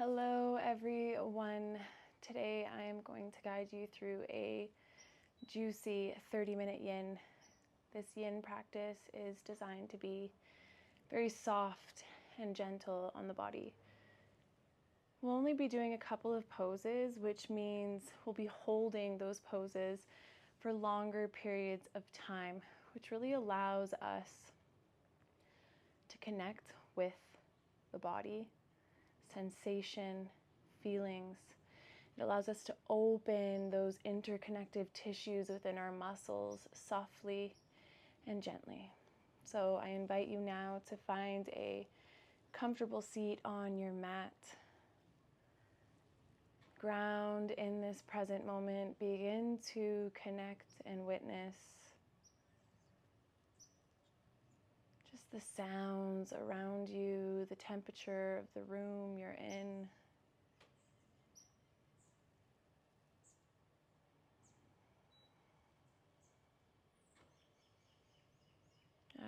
Hello everyone. Today I am going to guide you through a juicy 30-minute yin. This yin practice is designed to be very soft and gentle on the body. We'll only be doing a couple of poses, which means we'll be holding those poses for longer periods of time, which really allows us to connect with the body, sensation, feelings. It allows us to open those interconnective tissues within our muscles softly and gently. So I invite you now to find a comfortable seat on your mat. Ground in this present moment. Begin to connect and witness just the sounds around you, the temperature of the room you're in.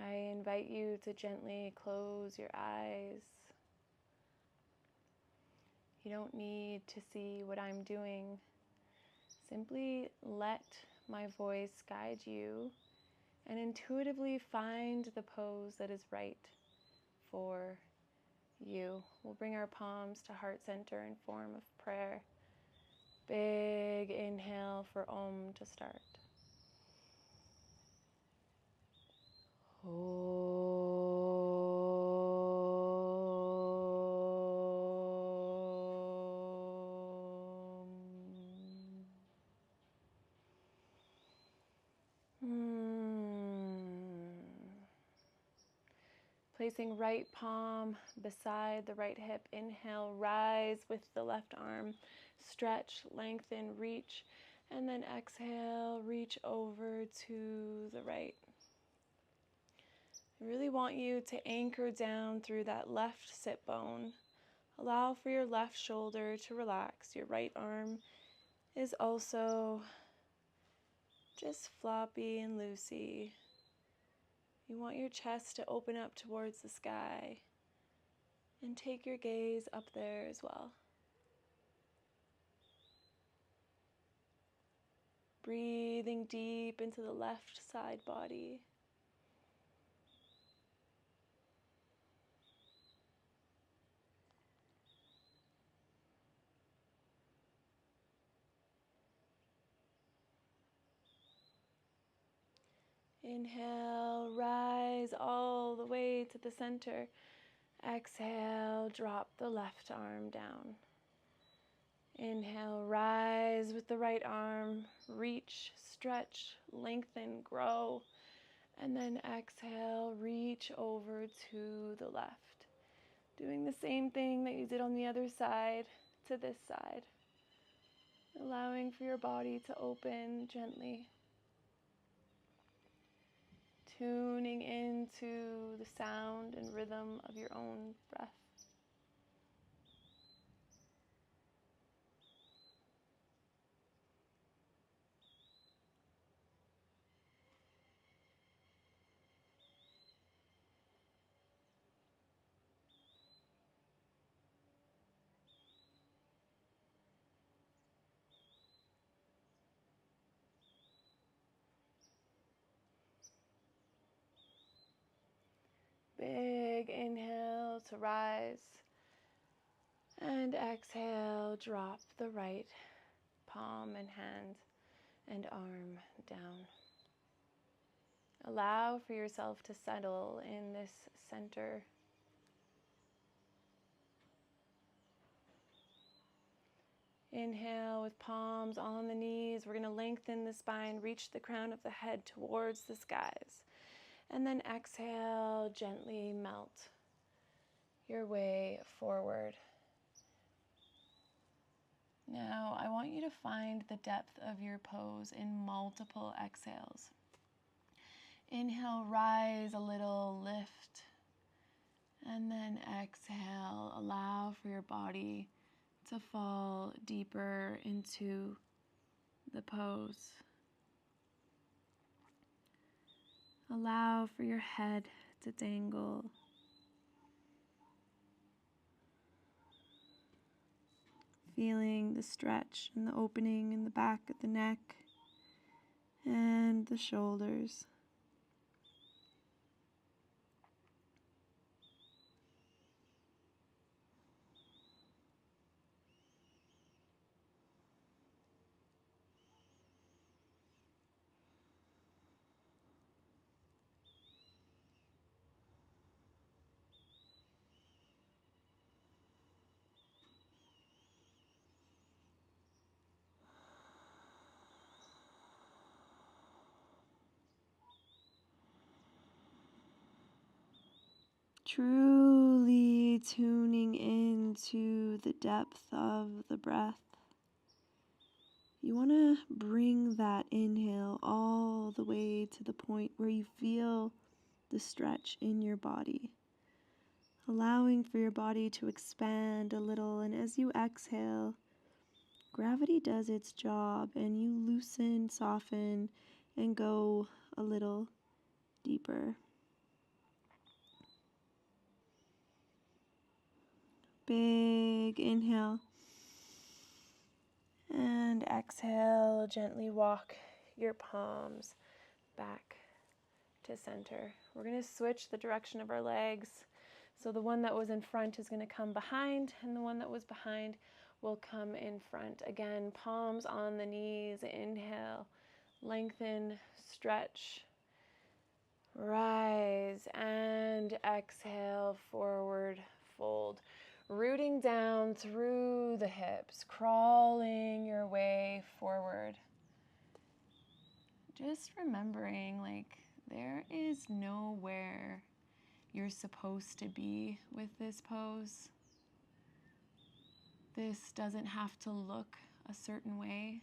I invite you to gently close your eyes. You don't need to see what I'm doing. Simply let my voice guide you and intuitively find the pose that is right for you. We'll bring our palms to heart center in form of prayer. Big inhale for Om to start. Placing right palm beside the right hip. Inhale, rise with the left arm. Stretch, lengthen, reach. And then exhale, reach over to the right. I really want you to anchor down through that left sit bone. Allow for your left shoulder to relax. Your right arm is also just floppy and loosey. You want your chest to open up towards the sky and take your gaze up there as well. Breathing deep into the left side body. Inhale, rise all the way to the center. Exhale, drop the left arm down. Inhale, rise with the right arm. Reach, stretch, lengthen, grow. And then exhale, reach over to the left. Doing the same thing that you did on the other side to this side. Allowing for your body to open gently. Tuning into the sound and rhythm of your own breath. Big inhale to rise, and exhale, drop the right palm and hand and arm down. Allow for yourself to settle in this center. Inhale with palms on the knees. We're going to lengthen the spine, reach the crown of the head towards the skies. And then exhale, gently melt your way forward. Now, I want you to find the depth of your pose in multiple exhales. Inhale, rise a little, lift. And then exhale, allow for your body to fall deeper into the pose. Allow for your head to dangle. feeling the stretch and the opening in the back of the neck and the shoulders. Truly tuning into the depth of the breath. You want to bring that inhale all the way to the point where you feel the stretch in your body, allowing for your body to expand a little. And as you exhale, gravity does its job and you loosen, soften, and go a little deeper. Big inhale. And exhale, gently walk your palms back to center. We're going to switch the direction of our legs. So the one that was in front is going to come behind, and the one that was behind will come in front. Again, palms on the knees. Inhale, lengthen, stretch, rise, and exhale, forward fold. Rooting down through the hips, crawling your way forward. Just remembering, there is nowhere you're supposed to be with this pose. This doesn't have to look a certain way.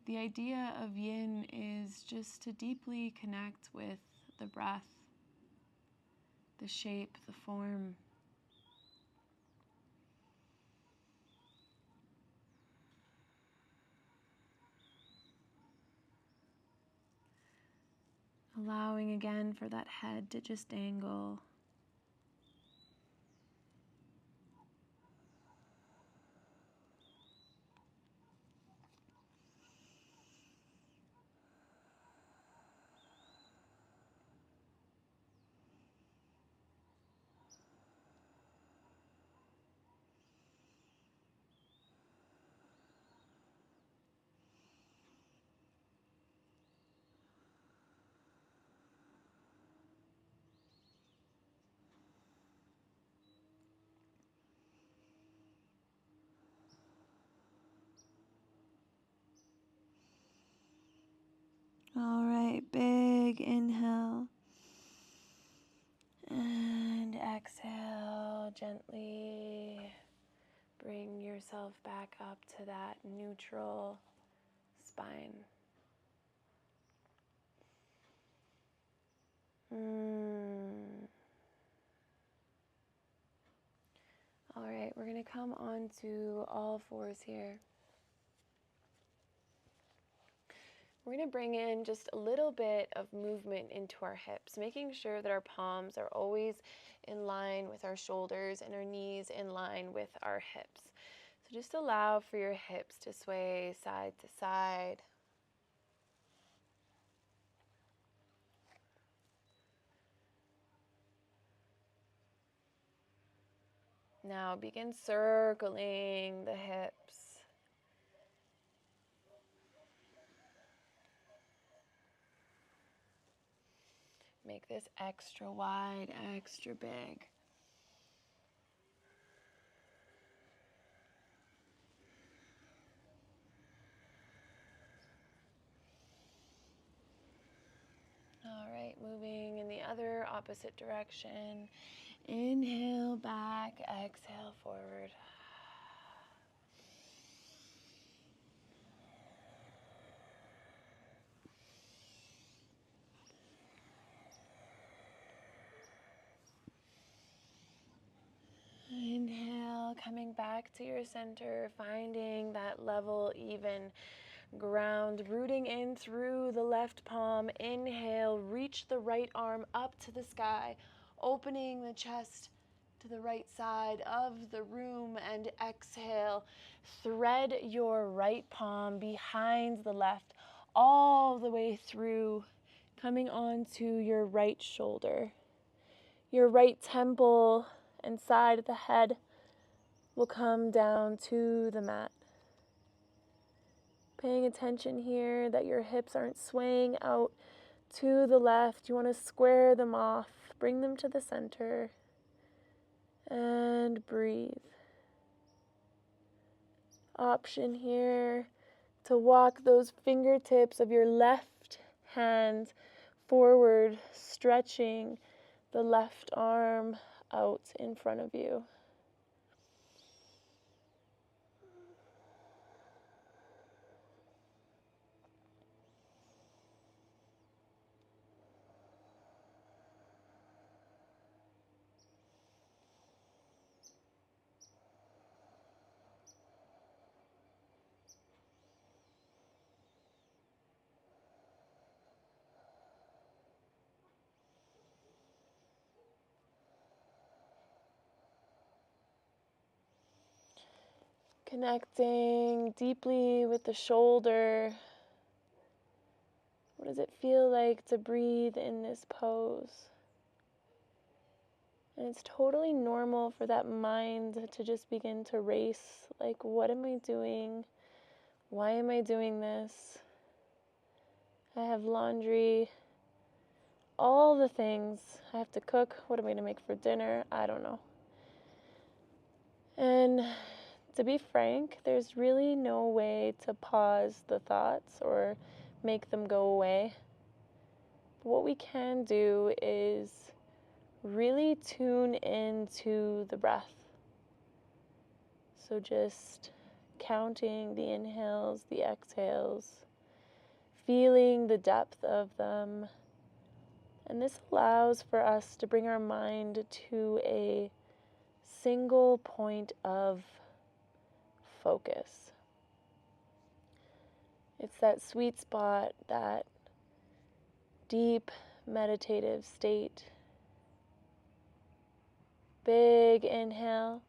The idea of yin is just to deeply connect with the breath, the shape, the form. Allowing again for that head to just angle. All right, big inhale. And exhale, gently bring yourself back up to that neutral spine. All right, we're going to come onto all fours here. We're going to bring in just a little bit of movement into our hips, making sure that our palms are always in line with our shoulders and our knees in line with our hips. So just allow for your hips to sway side to side. Now begin circling the hips. Make this extra wide, extra big. All right, moving in the other opposite direction. Inhale back, exhale forward. Inhale, coming back to your center, finding that level, even ground, rooting in through the left palm. Inhale, reach the right arm up to the sky, opening the chest to the right side of the room and exhale. Thread your right palm behind the left all the way through, coming onto your right shoulder. Your right temple and side of the head will come down to the mat. Paying attention here that your hips aren't swaying out to the left. You want to square them off, bring them to the center, and breathe. Option here to walk those fingertips of your left hand forward, stretching the left arm out in front of you. Connecting deeply with the shoulder. What does it feel like to breathe in this pose? And it's totally normal for that mind to just begin to race. Like, what am I doing? Why am I doing this? I have laundry, all the things. I have to cook. What am I going to make for dinner? I don't know. And to be frank, there's really no way to pause the thoughts or make them go away. But what we can do is really tune into the breath. So just counting the inhales, the exhales, feeling the depth of them. And this allows for us to bring our mind to a single point of focus. It's that sweet spot, that deep meditative state. Big inhale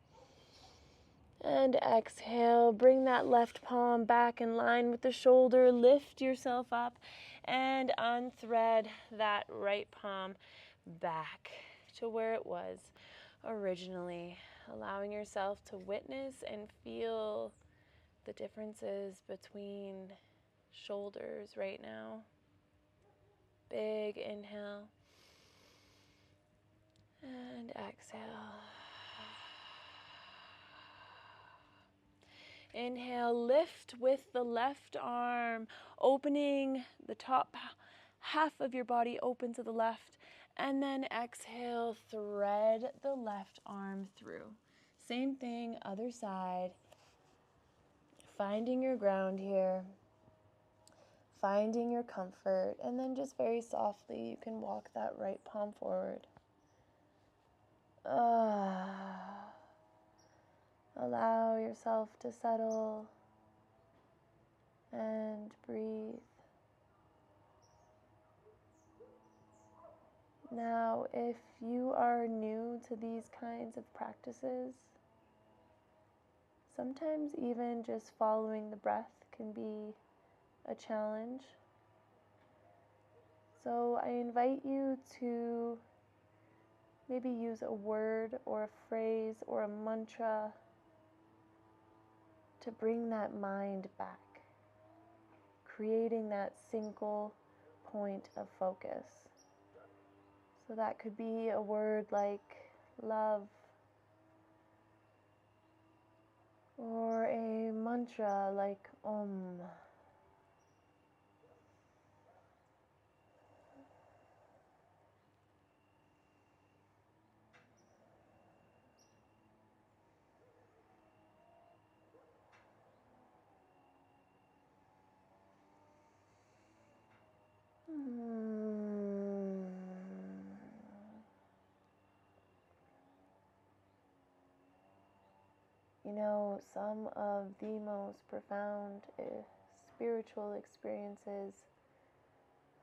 and exhale. Bring that left palm back in line with the shoulder. Lift yourself up and unthread that right palm back to where it was originally, allowing yourself to witness and feel the differences between shoulders right now. Big inhale and exhale. Inhale, lift with the left arm, opening the top half of your body open to the left, and then exhale, thread the left arm through. Same thing, other side. Finding your ground here, finding your comfort, and then just very softly you can walk that right palm forward. Allow yourself to settle and breathe. Now, if you are new to these kinds of practices, sometimes even just following the breath can be a challenge. So I invite you to maybe use a word or a phrase or a mantra to bring that mind back, creating that single point of focus. So that could be a word like love, or a mantra like Om. You know, some of the most profound spiritual experiences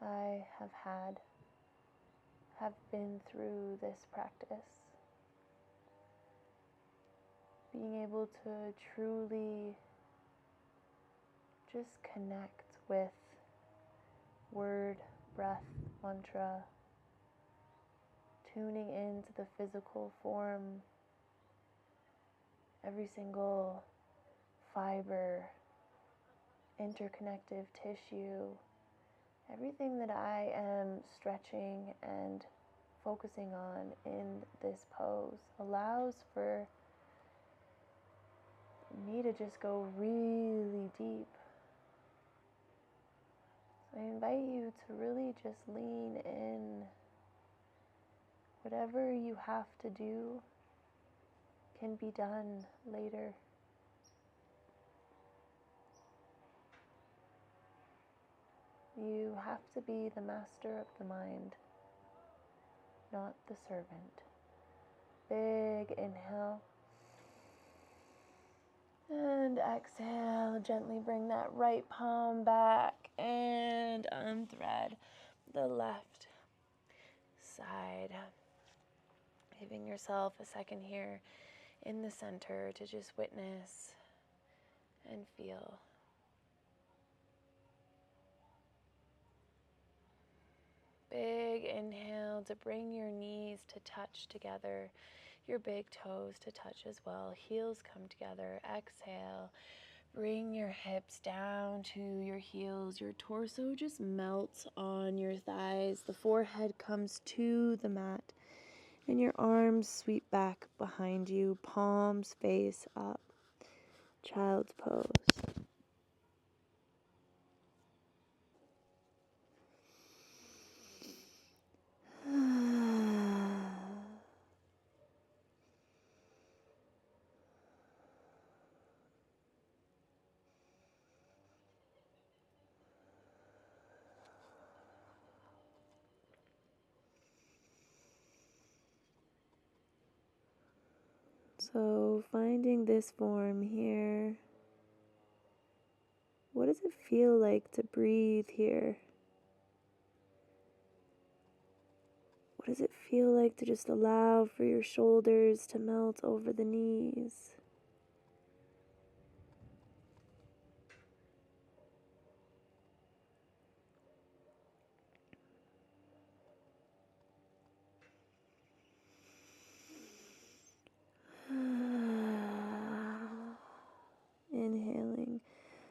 I have had have been through this practice. being able to truly just connect with word, breath, mantra, tuning into the physical form, every single fiber, interconnective tissue, everything that I am stretching and focusing on in this pose allows for me to just go really deep. So I invite you to really just lean in. Whatever you have to do can be done later. You have to be the master of the mind, not the servant. Big inhale. And exhale, gently bring that right palm back and unthread the left side. Giving yourself a second here in the center to just witness and feel. Big inhale to bring your knees to touch together, your big toes to touch as well. Heels come together. Exhale. Bring your hips down to your heels. Your torso just melts on your thighs. The forehead comes to the mat. And your arms sweep back behind you. Palms face up. Child's pose. So finding this form here, what does it feel like to breathe here? What does it feel like to just allow for your shoulders to melt over the knees? Inhaling,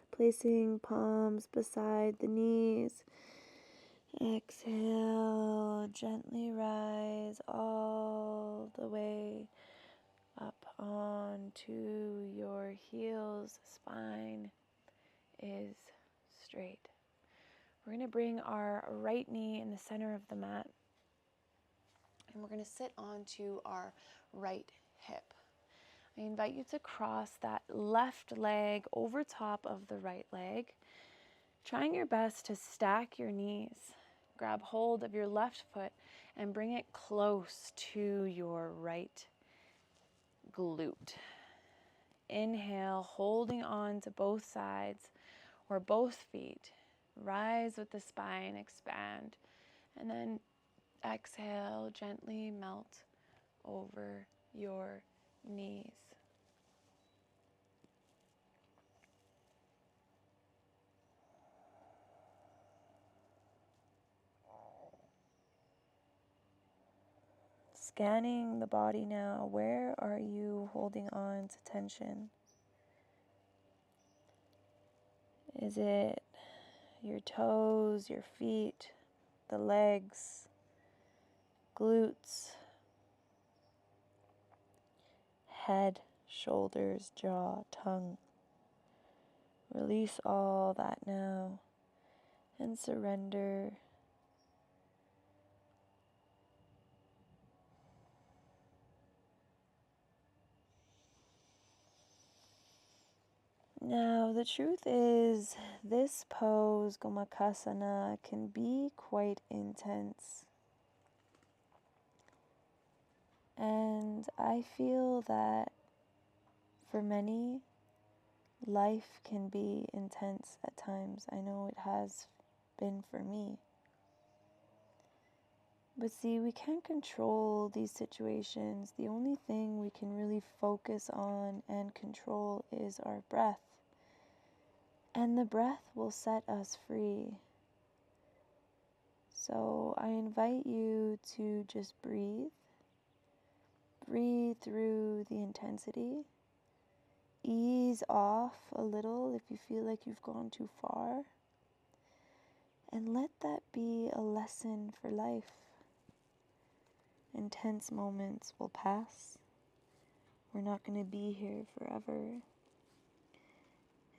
placing palms beside the knees. Exhale, gently rise all the way up onto your heels. Spine is straight. We're going to bring our right knee in the center of the mat, and we're going to sit onto our right hip. I invite you to cross that left leg over top of the right leg, trying your best to stack your knees. Grab hold of your left foot and bring it close to your right glute. Inhale, holding on to both sides or both feet. Rise with the spine, expand. And then exhale, gently melt over your knees. Scanning the body now, where are you holding on to tension? Is it your toes, your feet, the legs, glutes, head, shoulders, jaw, tongue? Release all that now and surrender. Now, the truth is, this pose, Gomakasana, can be quite intense. And I feel that for many, life can be intense at times. I know it has been for me. But see, we can't control these situations. The only thing we can really focus on and control is our breath. And the breath will set us free. So I invite you to just breathe. Breathe through the intensity. Ease off a little if you feel like you've gone too far. And let that be a lesson for life. Intense moments will pass. We're not going to be here forever.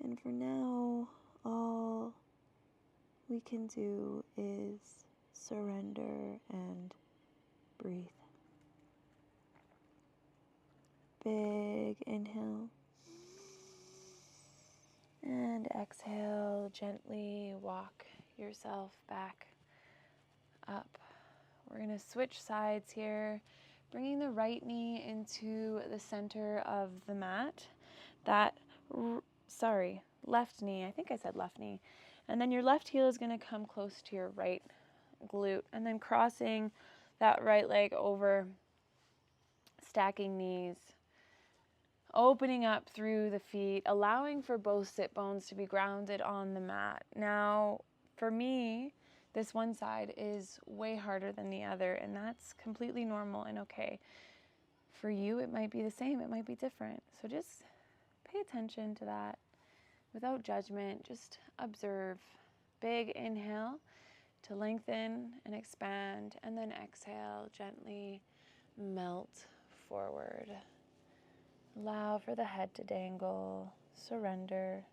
And for now, all we can do is surrender and breathe. Big inhale. And exhale, gently walk yourself back up. We're going to switch sides here, bringing the right knee into the center of the mat. Left knee. I think I said left knee. And then your left heel is going to come close to your right glute. And then crossing that right leg over, stacking knees, opening up through the feet, allowing for both sit bones to be grounded on the mat. Now, for me, this one side is way harder than the other, and that's completely normal and okay. For you, it might be the same, it might be different. So just pay attention to that without judgment. Just observe. Big inhale to lengthen and expand, and then exhale, gently melt forward. Allow for the head to dangle. Surrender.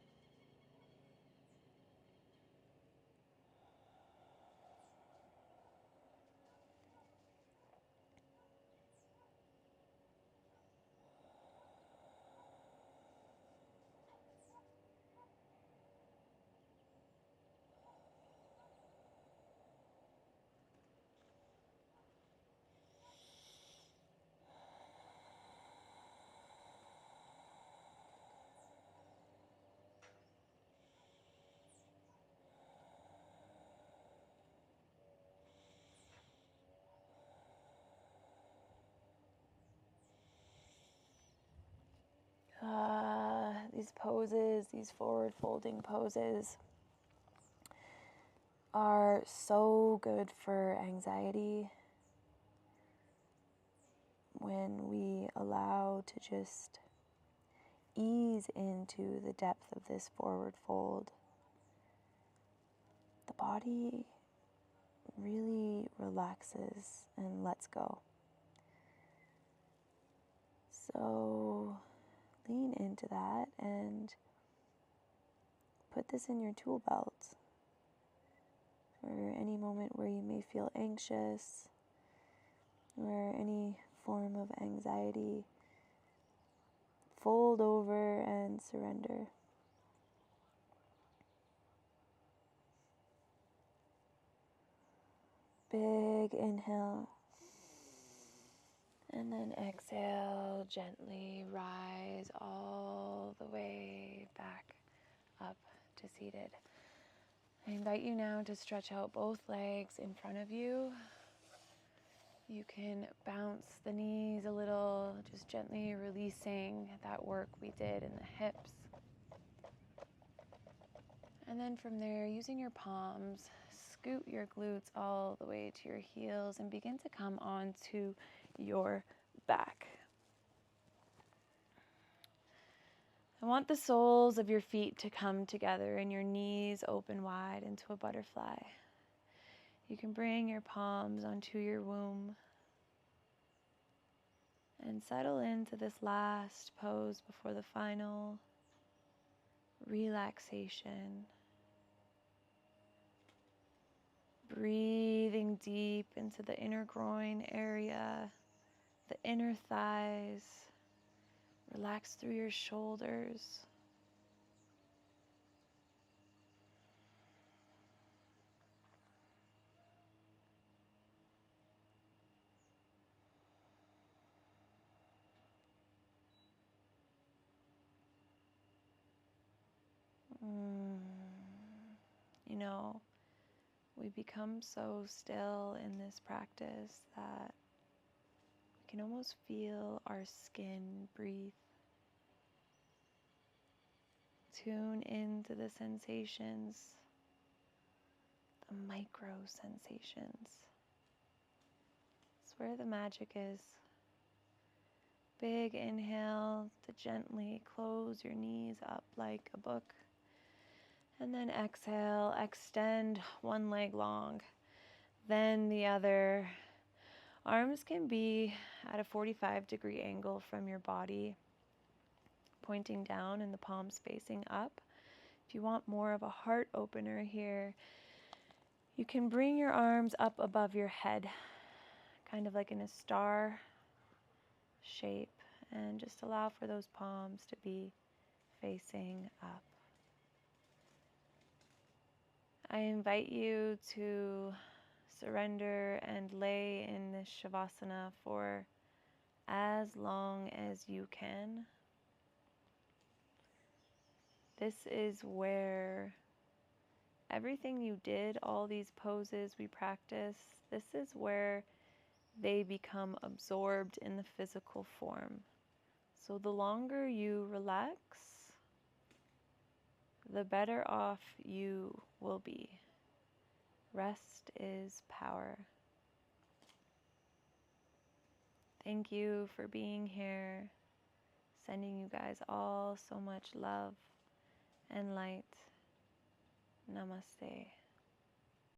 These poses, these forward folding poses, are so good for anxiety when we allow to just ease into the depth of this forward fold. The body really relaxes and lets go. So lean into that and put this in your tool belt for any moment where you may feel anxious or any form of anxiety. Fold over and surrender. Big inhale. And then exhale, gently rise all the way back up to seated. I invite you now to stretch out both legs in front of you. You can bounce the knees a little, just gently releasing that work we did in the hips. And then from there, using your palms, scoot your glutes all the way to your heels and begin to come onto your back. I want the soles of your feet to come together and your knees open wide into a butterfly. You can bring your palms onto your womb and settle into this last pose before the final relaxation. Breathing deep into the inner groin area, the inner thighs. Relax through your shoulders. You know, we become so still in this practice that we can almost feel our skin breathe. Tune into the sensations, the micro sensations. It's where the magic is. Big inhale to gently close your knees up like a book. And then exhale, extend one leg long, then the other. Arms can be at a 45-degree angle from your body, pointing down and the palms facing up. If you want more of a heart opener here, you can bring your arms up above your head, kind of like in a star shape, and just allow for those palms to be facing up. I invite you to surrender and lay in this Shavasana for as long as you can. This is where everything you did, all these poses we practice, this is where they become absorbed in the physical form. So the longer you relax, the better off you will be. Rest is power. Thank you for being here. Sending you guys all so much love and light. Namaste.